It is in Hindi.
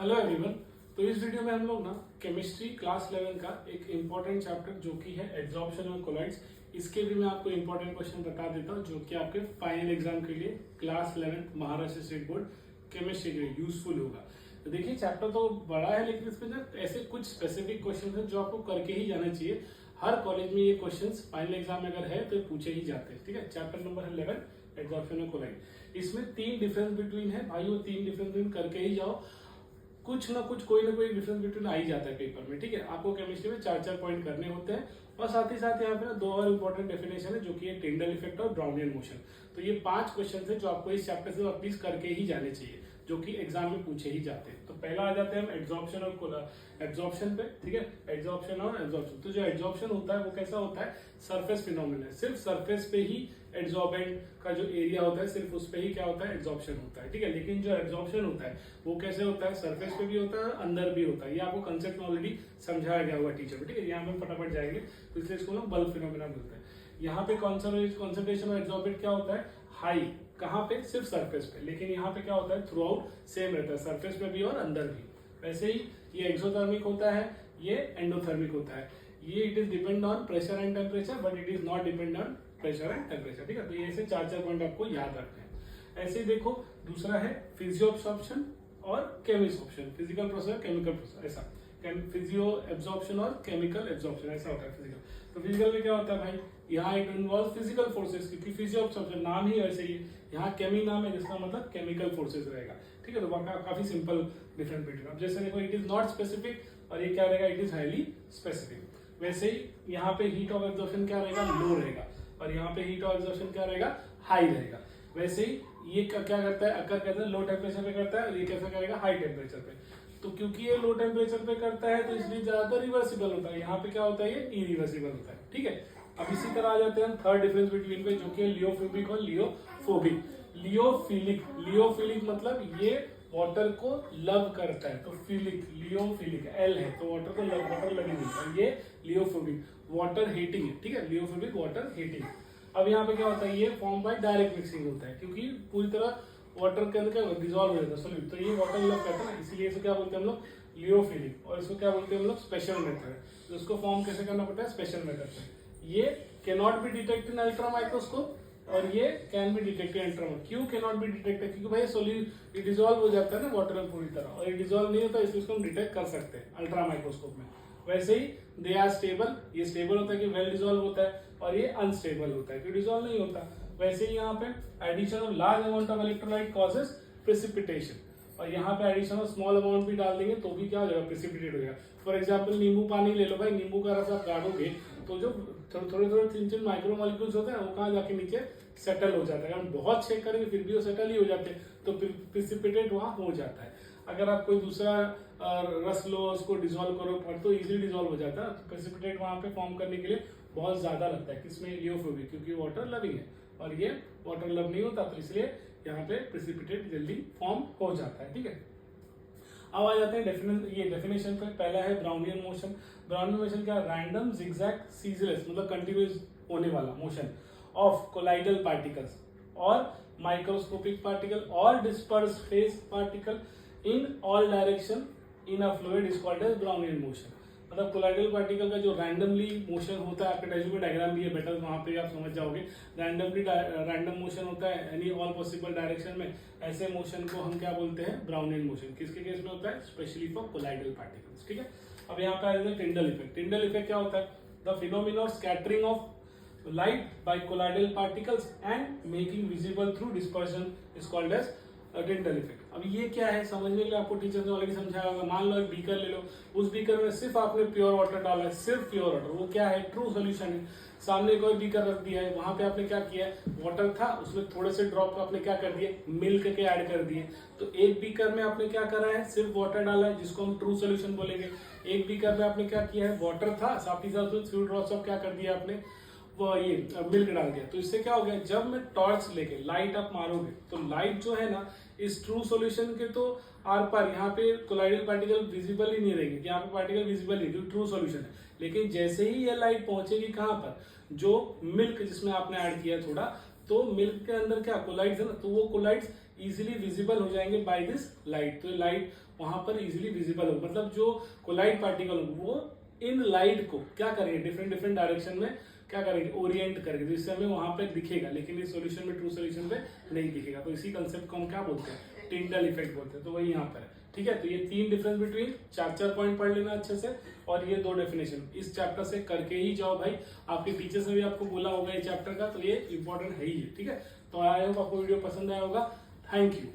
Hello everyone. तो इस वीडियो में हम लोग ना केमिस्ट्री क्लास 11 का एक इम्पोर्टेंट चैप्टर जो कि है एड्सॉर्प्शन और कोलाइड्स, इसके भी मैं आपको इम्पोर्टेंट क्वेश्चन बता देता हूँ जो कि आपके फाइनल एग्जाम के लिए class 11 Maharashtra state board chemistry के लिए यूजफुल होगा। तो देखिए चैप्टर तो बड़ा है लेकिन इसमें ना ऐसे कुछ स्पेसिफिक क्वेश्चन है जो आपको करके ही जाना चाहिए। हर कॉलेज में ये क्वेश्चंस फाइनल एग्जाम में अगर है तो पूछे ही जाते हैं। ठीक है, चैप्टर नंबर है 11 एड्सॉर्प्शन और कोलाइड। इसमें तीन डिफरेंस बिटवीन है भाई, वो तीन डिफरेंस बिटवीन करके ही जाओ। कुछ ना कुछ कोई ना कोई डिफरेंस बिटवीन आ ही जाता है पेपर में। ठीक है, आपको केमिस्ट्री में 4-4 पॉइंट करने होते हैं और साथ ही साथ यहाँ पे ना दो और इंपॉर्टेंट डेफिनेशन है जो कि है टिंडल इफेक्ट और ब्राउनियन मोशन। तो ये 5 क्वेश्चन है जो आपको इस चैप्टर से एटलीस्ट करके ही जाने चाहिए, जो कि एग्जाम में पूछे ही जाते हैं। तो पहला आ जाते हैं हम एड्सॉर्प्शन और एब्जॉर्प्शन पे। ठीक है, एड्सॉर्प्शन और एब्जॉर्प्शन। तो जो एड्सॉर्प्शन होता है वो कैसा होता है, सरफेस फिनोमिना है। सिर्फ सरफेस पे ही एड्सॉर्बेंट का जो एरिया होता है सिर्फ उस पे ही क्या होता है, एब्जॉर्प्शन होता है। ठीक है, लेकिन जो एब्जॉर्प्शन होता है वो कैसे होता है, सरफेस पे भी होता है अंदर भी होता है। ये आपको कंसेप्ट में ऑलरेडी समझाया गया हुआ टीचर को। ठीक है, यहाँ पे फटाफट जाएंगे तो इसलिए इसको ना बल्क फिनोमिना बोलते हैं। यहाँ पे कॉन्सेंट्रेशन ऑफ एब्जॉर्बेंट क्या होता है, हाई। कहाँ पे, सिर्फ सरफेस पे। लेकिन यहाँ पे क्या होता है, थ्रू आउट सेम रहता है, सरफेस पे भी और अंदर भी। वैसे ही ये एक्सोथर्मिक होता है, ये एंडोथर्मिक होता है। ये it is depend on pressure and temperature but it is not depend on pressure and temperature. ठीक है, तो ये ऐसे 4-4 पॉइंट आपको याद रखने हैं। ऐसे ही देखो दूसरा है फिजियो एब्सॉर्प्शन और chemisorption, physical process chemical process. ऐसा फिजियो एब्सॉर्प्शन और केमिकल एब्सॉर्प्शन ऐसा होता है फिजिकल। तो फिजिकल में क्या होता है भाई, यहाँ इट इन्वॉल्व फिजिकल फोर्सेस, क्योंकि फिजियो एब्सॉर्प्शन नाम ही वैसे ही है। यहाँ केमी नाम है जिसका मतलब केमिकल फोर्सेस रहेगा। ठीक है, तो काफी सिंपल डिफरेंस बिटवीन। अब जैसे देखो इट इज नॉट स्पेसिफिक और ये क्या रहेगा, इट इज हाईली स्पेसिफिक। वैसे ही यहाँ पे हीट ऑफ एब्जॉर्प्शन क्या रहेगा, लो रहेगा, और यहाँ पे हीट ऑफ एब्जॉर्प्शन क्या रहेगा, हाई रहेगा। वैसे ही ये क्या करता है, अकर कहते हैं लो टेम्परेचर पे करता है और ये कैसा करेगा, हाई टेम्परेचर पे। तो क्योंकि ये लो टेम्परेचर पे करता है तो इसलिए ज्यादातर रिवर्सिबल होता है। यहाँ पे क्या होता है, ये इरिवर्सिबल होता है। ठीक है, अब इसी तरह आ जाते हैं हम थर्ड डिफरेंस बिटवीन पे जो कि लियोफिलिक और लियोफोबिक। लियोफिलिक मतलब ये वाटर को लव करता है, तो फिलिक लियोफिलिक एल है तो वाटर को लव, वाटर लविंग है। और ये लियोफोबिक वाटर हेटिंग है। ठीक है, लियोफोबिक वाटर हेटिंग। अब यहाँ पे क्या होता है, ये फॉर्म बाय डायरेक्ट मिक्सिंग होता है क्योंकि पूरी तरह वाटर के अंदर क्या डिजोल्व हो जाता है सॉल्यूट। तो ये वाटर लव करता है ना, इसीलिए इसे क्या बोलते हैं हम लोग, लियोफिलिक। और इसको क्या बोलते हैं हम लोग, स्पेशल मेथड। तो इसको फॉर्म कैसे करना पड़ता है, स्पेशल मेथड से। ये can not be detect in ultra microscope और ये कैन बी डिटेक्टेड इंट्रामाइक्रोस्कोप। क्यों कैन नॉट बी डिटेक्टेड, क्योंकि भाई सॉल्यूट ये डिजोल्व हो जाता है ना वाटर में पूरी तरह, और ये डिजोल्व नहीं होता इसलिए इसको हम डिटेक्ट कर सकते हैं अल्ट्रा माइक्रोस्कोप में। वैसे ही दे आर स्टेबल, ये स्टेबल होता है कि वेल डिजोल्व होता है, और ये अनस्टेबल होता है कि डिजोल्व नहीं होता। वैसे ही यहाँ पे addition of large amount of electrolyte causes precipitation, और यहाँ पे एडिशन ऑफ स्मॉल अमाउंट भी डाल देंगे तो भी क्या हो जाएगा, प्रेसिपिटेट हो जाएगा। फॉर एग्जाम्पल नींबू पानी ले लो भाई, नींबू का रस आप गाड़ोगे तो जो थोड़े थोड़े 3-3 माइक्रो मॉलिक्यूल्स होते हैं वो कहाँ जाके नीचे सेटल हो जाता है। हम बहुत चेक करेंगे फिर भी वो सेटल ही हो जाते हैं, तो प्रेसिपिटेट वहां हो जाता है। अगर आप कोई दूसरा रस लो उसको डिजोल्व करो तो इजीली डिजोल्व हो जाता है। तो प्रेसिपिटेट वहां पे फॉर्म करने के लिए बहुत ज्यादा लगता है, किसमें, लियोफोबिक, क्योंकि वाटर लविंग है और ये वाटर लव नहीं होता तो इसलिए यहाँ पे प्रेसिपिटेट जल्दी फॉर्म हो जाता है। ठीक है, अब आ जाते हैं ये डेफिनेशन पे। पहला है ब्राउनियन मोशन। ब्राउनियन मोशन क्या, रैंडम जिगजैग सीजलेस मतलब कंटिन्यूस होने वाला मोशन ऑफ कोलाइडल पार्टिकल्स और माइक्रोस्कोपिक पार्टिकल और disperse phase particle in all direction in a fluid is called as Brownian motion. मतलब कोलाइडल पार्टिकल का जो रैंडमली मोशन होता है, आपके टेक्स्ट में डायग्राम भी है बेटर, वहां पे आप समझ जाओगे। रैंडम मोशन होता है एनी ऑल पॉसिबल डायरेक्शन में, ऐसे मोशन को हम क्या बोलते हैं, ब्राउनियन मोशन। किसके केस में होता है, स्पेशली फॉर कोलाइडल पार्टिकल्स। ठीक है, अब यहाँ पे आ जाता है टिंडल इफेक्ट। टिंडल इफेक्ट क्या होता है, the phenomena of scattering of light by colloidal particles and making visible through dispersion is called as Tyndall effect. अब ये क्या है, समझने के लिए आपको टीचर ने ऑलरेडी समझाया होगा। मान लो एक बीकर ले लो, उस बीकर में सिर्फ आपने प्योर वाटर डाला है, सिर्फ प्योर वाटर, वो क्या है, ट्रू सोल्यूशन है। सामने कोई बीकर रख दिया है, वहां पे आपने क्या किया है, वाटर था उसमें थोड़े से ड्रॉप आपने क्या कर दिए, मिल्क के ऐड कर दिए। तो एक बीकर में आपने क्या करा है, सिर्फ वाटर डाला है जिसको हम ट्रू सोल्यूशन बोलेंगे। एक बीकर में आपने क्या किया है, वाटर था, साथ ही साथ फ्यू ड्रॉप्स ऑफ क्या कर दिया आपने, वो ये मिल्क डाल दिया। तो इससे क्या हो गया, जब मैं टॉर्च लेके लाइट आप मारोगे तो लाइट जो है ना इस ट्रू सॉल्यूशन के तो आर पार, यहाँ पे कोलाइडल पार्टिकल विजिबल ही नहीं रहेंगे, यहाँ पे पार्टिकल विजिबल नहीं क्योंकि ट्रू सॉल्यूशन है। लेकिन जैसे ही ये लाइट पहुंचेगी कहाँ पर, जो मिल्क जिसमें आपने ऐड किया थोड़ा, तो मिल्क के अंदर क्या कोलाइड्स है ना, तो वो कोलाइड्स इजीली विजिबल हो जाएंगे बाय दिस लाइट। तो लाइट वहां पर इजिली विजिबल हो, मतलब जो कोलाइड पार्टिकल हो वो इन लाइट को क्या करेंगे, डिफरेंट डिफरेंट डायरेक्शन में क्या करेंगे, ओरिएंट करेंगे, तो इससे हमें वहां पे दिखेगा, लेकिन इस सॉल्यूशन में, ट्रू सॉल्यूशन पे नहीं दिखेगा। तो इसी कंसेप्ट को हम क्या बोलते हैं, टिंटल इफेक्ट बोलते हैं। तो वही यहाँ पर है, ठीक है। तो ये 3 डिफरेंस बिटवीन, 4 पॉइंट पढ़ लेना अच्छे से, और ये 2 डेफिनेशन इस चैप्टर से करके ही जाओ भाई। आपके टीचर्स ने भी आपको बोला होगा ये चैप्टर का, तो ये इंपॉर्टेंट है ही है, ठीक है। तो आई होप आपको वीडियो पसंद आया होगा। Thank you.